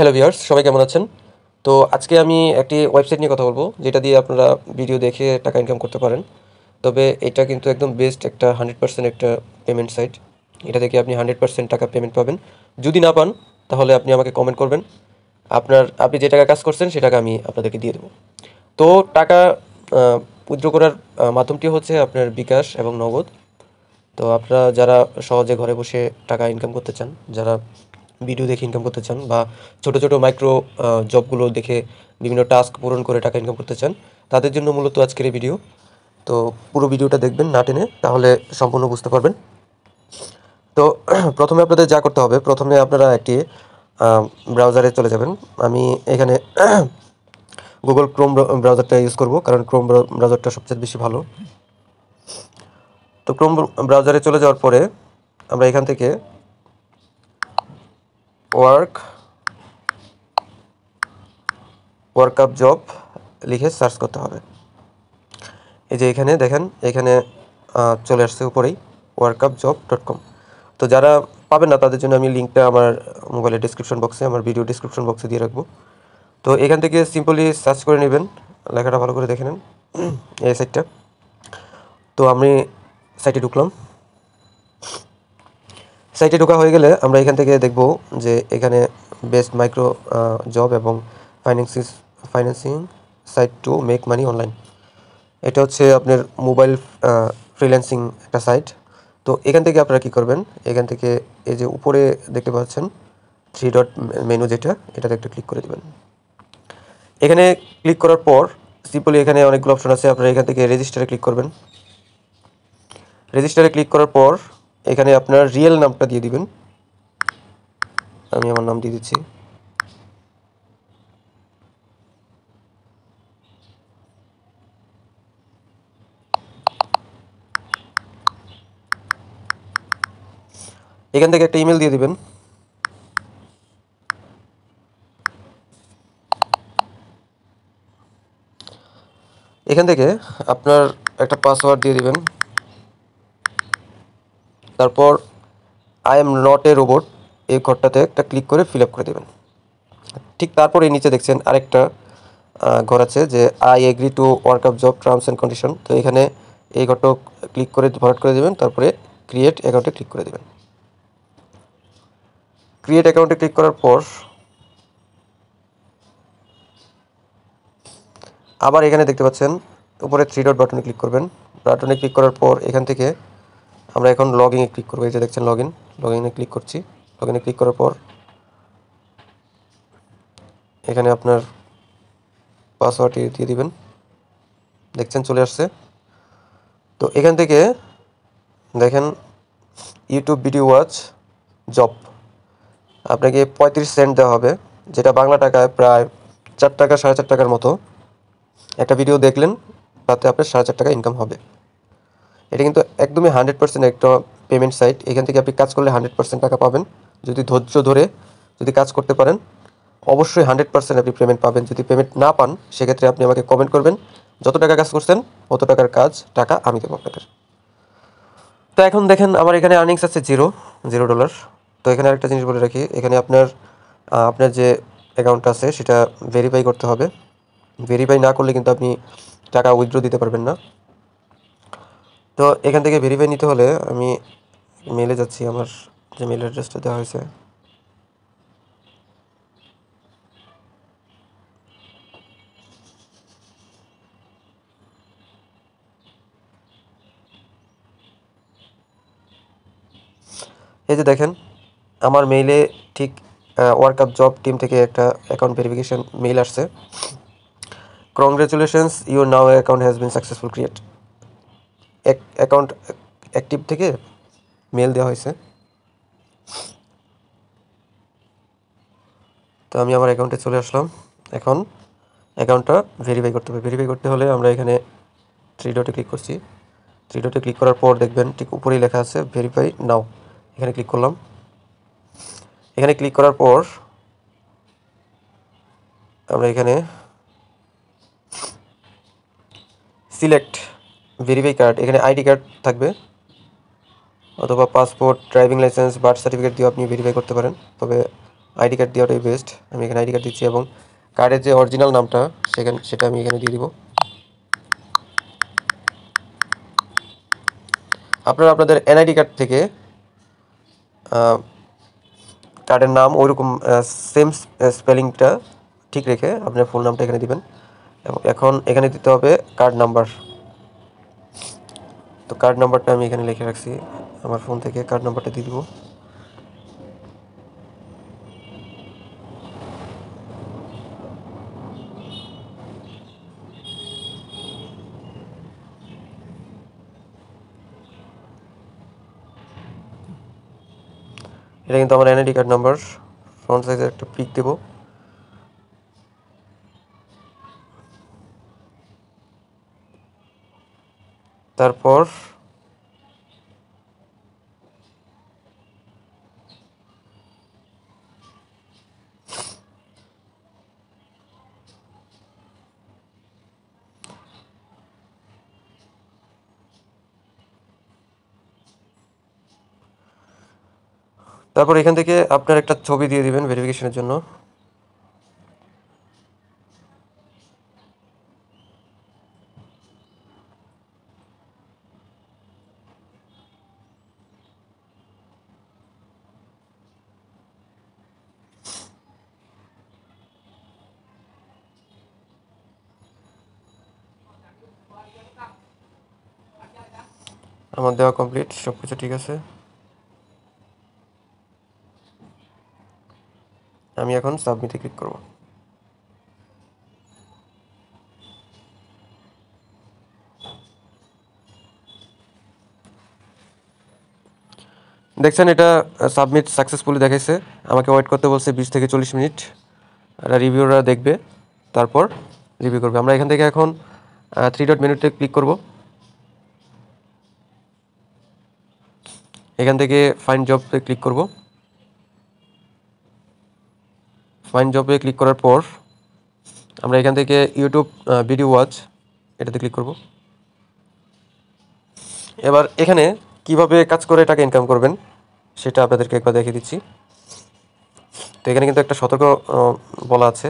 Hello viewers, সবাই কেমন আছেন? তো আজকে আমি একটি ওয়েবসাইট নিয়ে কথা বলবো, যেটা দিয়ে আপনারা ভিডিও দেখে টাকা ইনকাম করতে পারেন। তবে এটা কিন্তু একদম বেস্ট একটা 100% একটা পেমেন্ট সাইট। এটা থেকে আপনি 100% টাকা পেমেন্ট পাবেন। যদি না পান, তাহলে আপনি আমাকে কমেন্ট করবেন। আপনি যে টাকা কাজ করছেন, সে টাকা আমি আপনাদেরকে দিয়ে দেবো। তো টাকা উইথড্র করার মাধ্যমটি হচ্ছে আপনার বিকাশ এবং নগদ। তো আপনারা যারা সহজে ঘরে বসে টাকা ইনকাম করতে চান, যারা ভিডিও দেখে ইনকাম করতে চান, বা ছোট ছোট মাইক্রো জবগুলো দেখে বিভিন্ন টাস্ক পূরণ করে টাকা ইনকাম করতে চান, তাদের জন্য মূলত আজকের এই ভিডিও। তো পুরো ভিডিওটা দেখবেন না টেনে, তাহলে সম্পূর্ণ বুঝতে পারবেন। তো প্রথমে আপনাদের যা করতে হবে, প্রথমে আপনারা একটি ব্রাউজারে চলে যাবেন। আমি এখানে গুগল ক্রোম ব্রাউজারটা ইউজ করব, কারণ ক্রোম ব্রাউজারটা সবচেয়ে বেশি ভালো। তো ক্রোম ব্রাউজারে চলে যাওয়ার পরে আমরা এখান থেকে ওয়ার্কআপ জব লিখে সার্চ করতে হবে। এই যে এখানে দেখেন, এখানে চলে আসছে উপরেই workupjob.com। তো যারা পাবেন না, তাদের জন্য আমি লিঙ্কটা আমার মোবাইলের ডিসক্রিপশন বক্সে, আমার ভিডিও ডিসক্রিপশন বক্সে দিয়ে রাখবো। তো এখান থেকে সিম্পলি সার্চ করে নেবেন, লেখাটা ভালো করে দেখে নেন এই সাইটটা। তো আমি সাইটে ঢুকলাম। সাইটে ঢোকা হয়ে গেলে আমরা এখান থেকে দেখব যে এখানে বেস্ট মাইক্রো জব এবং financing site to make money online. এটা হচ্ছে আপনার মোবাইল ফ্রিল্যান্সিং একটা সাইট। তো এখান থেকে আপনারা কী করবেন, এখান থেকে এই যে উপরে দেখতে পাচ্ছেন 3 ডট মেনু, এটাতে একটা ক্লিক করে দেবেন। এখানে ক্লিক করার পর সিম্পলি এখানে অনেকগুলো অপশন আছে, আপনারা এখান থেকে রেজিস্টারে ক্লিক করবেন। রেজিস্টারে ক্লিক করার পর এখানে আপনার রিয়েল নামটা দিয়ে দিবেন। আমি আমার নাম দিয়ে দিচ্ছি। এখান থেকে একটা ইমেল দিয়ে দিবেন। এখান থেকে আপনার একটা পাসওয়ার্ড দিয়ে দিবেন। তারপর I am not a robot, এই ঘরটাতে একটা ক্লিক করে ফিল আপ করে দেবেন। ঠিক তারপরে নিচে দেখছেন আরেকটা ঘর আছে, যে I agree to workup job terms and condition. তো এখানে এই ঘরটা ক্লিক করে ভরাট করে দেবেন। তারপরে ক্রিয়েট অ্যাকাউন্টে ক্লিক করে দেবেন। ক্রিয়েট অ্যাকাউন্টে ক্লিক করার পর আবার এখানে দেখতে পাচ্ছেন উপরে 3 ডট বাটনে ক্লিক করবেন। বাটনে ক্লিক করার পর এখান থেকে আমরা এখন লগ ইনে ক্লিক করবো। এই যে দেখছেন লগ ইনে ক্লিক করছি। লগ ইনে ক্লিক করার পর এখানে আপনার পাসওয়ার্ডটি দিয়ে দিবেন। দেখছেন চলে আসছে। তো এখান থেকে দেখেন ইউটিউব ভিডিও ওয়াচ জব, আপনাকে 35 সেন্ট দেওয়া হবে, যেটা বাংলা টাকায় প্রায় 4 টাকা 4.5 টাকার মতো। একটা ভিডিও দেখলেন, তাতে আপনার 4.5 টাকা ইনকাম হবে। এটা কিন্তু একদমই 100% একটা পেমেন্ট সাইট। এখান থেকে আপনি কাজ করলে 100% টাকা পাবেন। যদি ধৈর্য ধরে যদি কাজ করতে পারেন, অবশ্যই 100% আপনি পেমেন্ট পাবেন। যদি পেমেন্ট না পান, সেক্ষেত্রে আপনি আমাকে কমেন্ট করবেন, যত টাকা কাজ করছেন অত টাকার টাকা আমি দেবো আপনাদের। তো এখন দেখেন আমার এখানে আর্নিংস আছে $0। তো এখানে আরেকটা জিনিস বলে রাখি, এখানে আপনার যে অ্যাকাউন্ট আছে সেটা ভেরিফাই করতে হবে। ভেরিফাই না করলে কিন্তু আপনি টাকা উইথড্র দিতে পারবেন না। তো এখান থেকে ভেরিফাই নিতে হলে আমি মেলে যাচ্ছি, আমার যে মেল অ্যাড্রেসটা দেওয়া হয়েছে। এই যে দেখেন আমার মেইলে ঠিক ওয়ার্কআপ জব টিম থেকে একটা অ্যাকাউন্ট ভেরিফিকেশন মেইল আসছে। Congratulations, your now account has been successful create. Account active থেকে মেল দেওয়া হয়েছে। তো আমি আমার অ্যাকাউন্টে চলে আসলাম। এখন অ্যাকাউন্টটা ভেরিফাই করতে হবে। ভেরিফাই করতে হলে আমরা এখানে 3 ডটে ক্লিক করছি। 3 ডটে ক্লিক করার পর দেখবেন ঠিক উপরেই লেখা আছে ভেরিফাই নাও। এখানে ক্লিক করলাম। এখানে ক্লিক করার পর আমরা এখানে সিলেক্ট ভেরিফাই কার্ড, এখানে আইডি কার্ড থাকবে, অথবা passport, driving licence, birth certificate দিয়েও আপনি ভেরিফাই করতে পারেন। তবে আইডি কার্ড দেওয়াটাই বেস্ট। আমি এখানে আইডি কার্ড দিচ্ছি এবং কার্ডের যে অরিজিনাল নামটা সেটা আমি এখানে দিয়ে দিব। আপনারা আপনাদের এনআইডি কার্ড থেকে কার্ডের নাম ওইরকম সেম স্পেলিংটা ঠিক রেখে আপনার ফুল নামটা এখানে দিবেন এবং এখন এখানে দিতে হবে কার্ড নাম্বার। তো কার্ড নাম্বারটা আমি এখানে লিখে রাখছি, আমার ফোন থেকে কার্ড নাম্বারটা দিয়ে দিব। এটা কিন্তু আমার এনআইডি কার্ড নাম্বার। ফ্রন্ট সাইজের একটা পিক দেব। তারপর এখান থেকে আপনার একটা ছবি দিয়ে দিবেন ভেরিফিকেশনের জন্য। আমার দেওয়া কমপ্লিট, সব কিছু ঠিক আছে। আমি এখন সাবমিটে ক্লিক করব। দেখছেন এটা সাবমিট সাকসেসফুলি দেখাইছে। আমাকে ওয়েট করতে বলছে 20 থেকে 40 মিনিট। আর রিভিউরা দেখবে, তারপর রিভিউ করবে। আমরা এখান থেকে এখন 3 ডট মেনুতে ক্লিক করব। এখান থেকে ফাইন্ড জবে ক্লিক করব। ফাইন্ড জবে ক্লিক করার পর আমরা এখান থেকে ইউটিউব ভিডিও ওয়াচ এটাতে ক্লিক করব। এবার এখানে কিভাবে কাজ করে টাকা ইনকাম করবেন সেটা আপনাদেরকে একবার দেখিয়ে দিচ্ছি। তো এখানে কিন্তু একটা সতর্ক বলা আছে।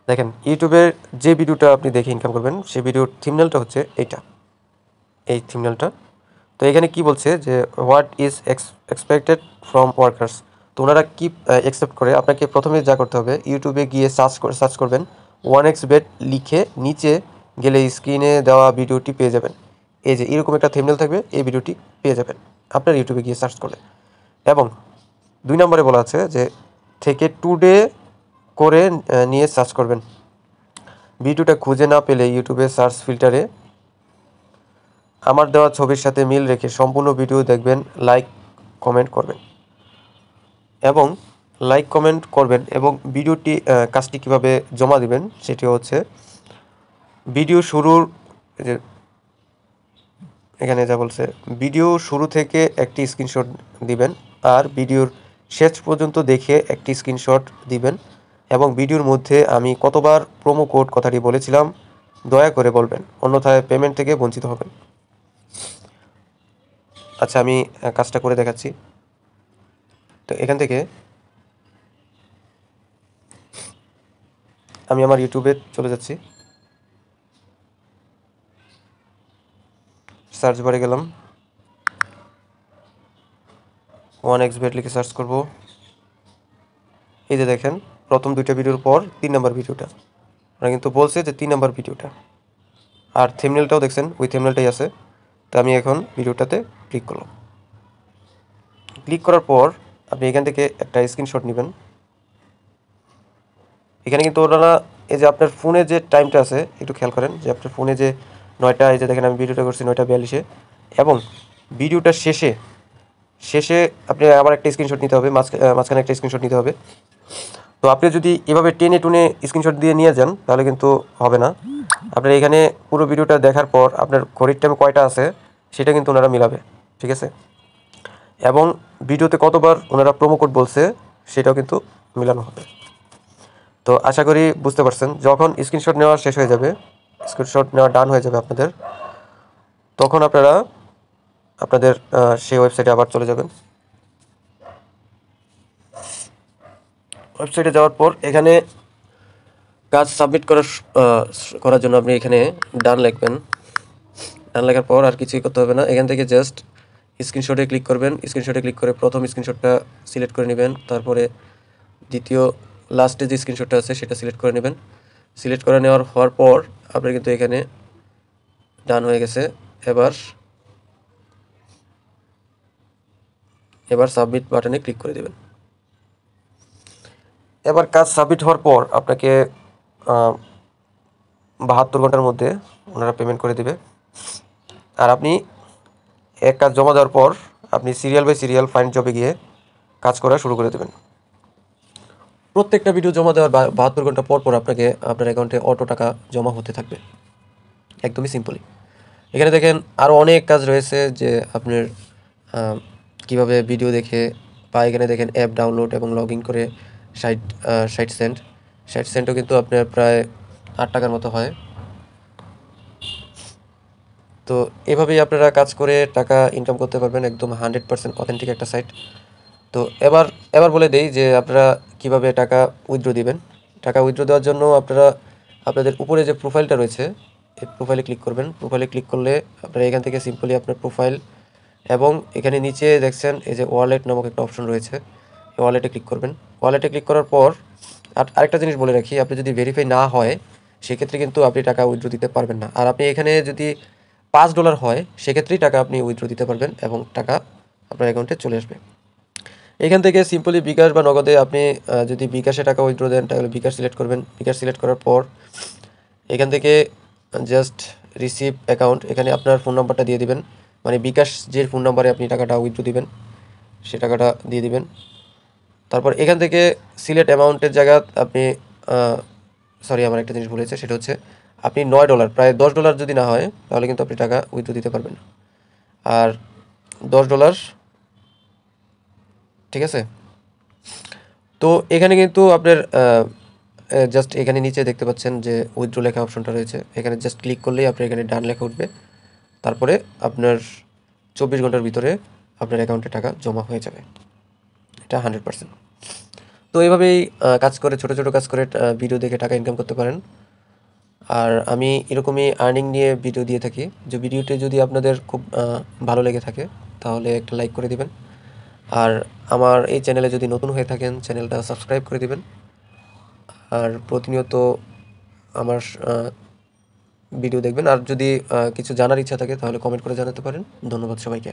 দেখেন, ইউটিউবের যে ভিডিওটা আপনি দেখে ইনকাম করবেন সেই ভিডিওর থিমনেলটা হচ্ছে এই থিমনেলটা। তো এখানে কি বলছে যে what is expected from workers. তো ওনারা কি অ্যাকসেপ্ট করে, আপনাকে প্রথমে যা করতে হবে ইউটিউবে গিয়ে সার্চ করবেন 1xbet লিখে নিচে গেলে স্ক্রিনে দেওয়া ভিডিওটি পেয়ে যাবেন। এই যে এরকম একটা থিমনেল থাকবে, এই ভিডিওটি পেয়ে যাবেন আপনার ইউটিউবে গিয়ে সার্চ করলে। এবং 2 নম্বরে বলা আছে যে থেকে টুডে করে নিয়ে সার্চ করবেন। ভিডিওটা খুঁজে না পেলে ইউটিউবে সার্চ ফিল্টারে আমার দেওয়া ছবির সাথে মিল রেখে সম্পূর্ণ ভিডিও দেখবেন, কমেন্ট করবেন এবং এবং ভিডিওটি কাজটি কীভাবে জমা দিবেন সেটি হচ্ছে ভিডিও শুরুর যে এখানে যা বলছে ভিডিও শুরু থেকে একটি স্ক্রিনশট দিবেন আর ভিডিওর শেষ পর্যন্ত দেখে একটি স্ক্রিনশট দিবেন এবং ভিডিওর মধ্যে আমি কতবার প্রোমো কোড কথাটি বলেছিলাম দয়া করে বলবেন, অন্যথায় পেমেন্ট থেকে বঞ্চিত হবেন। আচ্ছা, আমি কাজটা করে দেখাচ্ছি। তো এখান থেকে আমি আমার ইউটিউবে চলে যাচ্ছি। সার্চ বারে গেলাম, 1xbet লিখে সার্চ করব। এই যে দেখেন প্রথম 2টা ভিডিওর পর 3 নম্বর ভিডিওটা, ওরা কিন্তু বলছে যে 3 নম্বর ভিডিওটা। আর থেমনেলটাও দেখছেন ওই থেমনেলটাই আছে। তো আমি এখন ভিডিওটাতে ক্লিক করলাম। ক্লিক করার পর আপনি এখান থেকে একটা স্ক্রিনশট নেবেন। এখানে কিন্তু ওনারা এই যে আপনার ফোনে যে টাইমটা আছে একটু খেয়াল করেন যে আপনার ফোনে যে 9টা, এই যে দেখেন আমি ভিডিওটা করছি 9:42 এবং ভিডিওটার শেষে আপনি আবার একটা স্ক্রিনশট নিতে হবে, মাঝখানে একটা স্ক্রিনশট নিতে হবে। তো আপনি যদি এভাবে টেনে টুনে স্ক্রিনশট দিয়ে নিয়ে যান তাহলে কিন্তু হবে না। আপনার এখানে পুরো ভিডিওটা দেখার পর আপনার ঘড়ির টাইম কয়টা আছে সেটা কিন্তু ওনারা মিলাবে, ঠিক আছে? এবং ভিডিওতে কতবার ওনারা প্রোমো কোড বলছে সেটাও কিন্তু মিলানো হবে। তো আশা করি বুঝতে পারছেন। যখন স্ক্রিনশট নেওয়া শেষ হয়ে যাবে, স্ক্রিনশট নেওয়া ডান হয়ে যাবে আপনাদের, তখন আপনারা আপনাদের সেই ওয়েবসাইটে আবার চলে যাবেন। ওয়েবসাইটে যাওয়ার পর এখানে কাজ সাবমিট করার জন্য আপনি এখানে ডান লিখবেন। ডান লেখার পর আর কিছুই করতে হবে না, এখান থেকে জাস্ট স্ক্রিনশটে ক্লিক করবেন। স্ক্রিনশটে ক্লিক করে প্রথম স্ক্রিনশটটা সিলেক্ট করে নেবেন, তারপরে দ্বিতীয় লাস্টে যে স্ক্রিনশটটা আছে সেটা সিলেক্ট করে নেবেন। সিলেক্ট করে হওয়ার পর আপনার কিন্তু এখানে ডান হয়ে গেছে। এবার সাবমিট বাটনে ক্লিক করে দেবেন। এবার কাজ সাবমিট হওয়ার পর আপনাকে 72 ঘন্টার মধ্যে ওনারা পেমেন্ট করে দেবে। আর আপনি এক কাজ জমা দেওয়ার পর আপনি সিরিয়াল বাই সিরিয়াল ফাইন্ড জবে গিয়ে কাজ করা শুরু করে দেবেন। প্রত্যেকটা ভিডিও জমা দেওয়ার 72 ঘন্টা পর পর আপনাকে আপনার অ্যাকাউন্টে অটো টাকা জমা হতে থাকবে, একদমই সিম্পলি। এখানে দেখেন আরও অনেক কাজ রয়েছে, যে আপনার কিভাবে ভিডিও দেখে, বা এখানে দেখেন অ্যাপ ডাউনলোড এবং লগ ইন করে 60 সেন্টও কিন্তু আপনার প্রায় 8 টাকার মতো হয়। তো এভাবেই আপনারা কাজ করে টাকা ইনকাম করতে পারবেন, একদম 100% অথেন্টিক একটা সাইট। তো এবার বলে দেই যে আপনারা কিভাবে টাকা উইথড্র দিবেন। টাকা উইথড্র দেওয়ার জন্য আপনারা আপনাদের উপরে যে প্রোফাইলটা রয়েছে এই প্রোফাইলে ক্লিক করবেন। প্রোফাইলে ক্লিক করলে আপনারা এখান থেকে সিম্পলি আপনার প্রোফাইল এবং এখানে নিচে দেখছেন এই যে ওয়ালেট নামক একটা অপশন রয়েছে, এই ওয়ালেটে ক্লিক করবেন। ওয়ালেটে ক্লিক করার পর আরেকটা জিনিস বলে রাখি, আপনি যদি ভেরিফাই না হয় সেক্ষেত্রে কিন্তু আপনি টাকা উইথড্র দিতে পারবেন না। আর আপনি এখানে যদি $5 হয় সেক্ষেত্রেই টাকা আপনি উইথড্র দিতে পারবেন এবং টাকা আপনার অ্যাকাউন্টে চলে আসবে। এখান থেকে সিম্পলি বিকাশ বা নগদে আপনি যদি বিকাশে টাকা উইথড্র দেন তাহলে বিকাশ সিলেক্ট করবেন। বিকাশ সিলেক্ট করার পর এখান থেকে জাস্ট রিসিভ অ্যাকাউন্ট, এখানে আপনার ফোন নাম্বারটা দিয়ে দিবেন, মানে বিকাশ যে ফোন নাম্বারে আপনি টাকাটা উইথড্র দিবেন সে টাকাটা দিয়ে দিবেন। তারপর এখান থেকে সিলেক্ট অ্যামাউন্টের জায়গা আপনি আমার একটা জিনিস বলেছে, সেটা হচ্ছে আপনি $9 প্রায় $10 যদি না হয় তাহলে কিন্তু আপনি টাকা উইথড্র দিতে পারবেন না। আর $10, ঠিক আছে। তো এখানে কিন্তু আপনার জাস্ট এখানে নিচে দেখতে পাচ্ছেন যে উইথড্র লেখা অপশনটা রয়েছে, এখানে জাস্ট ক্লিক করলেই আপনার এখানে ডান লেখা উঠবে। তারপরে আপনার 24 ঘন্টার ভিতরে আপনার অ্যাকাউন্টে টাকা জমা হয়ে যাবে, এটা 100%। তো এইভাবেই কাজ করে ছোটো ছোটো কাজ করে ভিডিও দেখে টাকা ইনকাম করতে পারেন। আর আমি এরকমই আর্নিং নিয়ে ভিডিও দিয়ে থাকি। যে ভিডিওটি যদি আপনাদের খুব ভালো লেগে থাকে তাহলে একটা লাইক করে দিবেন। আর আমার এই চ্যানেলে যদি নতুন হয়ে থাকেন চ্যানেলটা সাবস্ক্রাইব করে দিবেন। আর প্রতিনিয়ত আমার ভিডিও দেখবেন। আর যদি কিছু জানার ইচ্ছা থাকে তাহলে কমেন্ট করে জানাতে পারেন। ধন্যবাদ সবাইকে।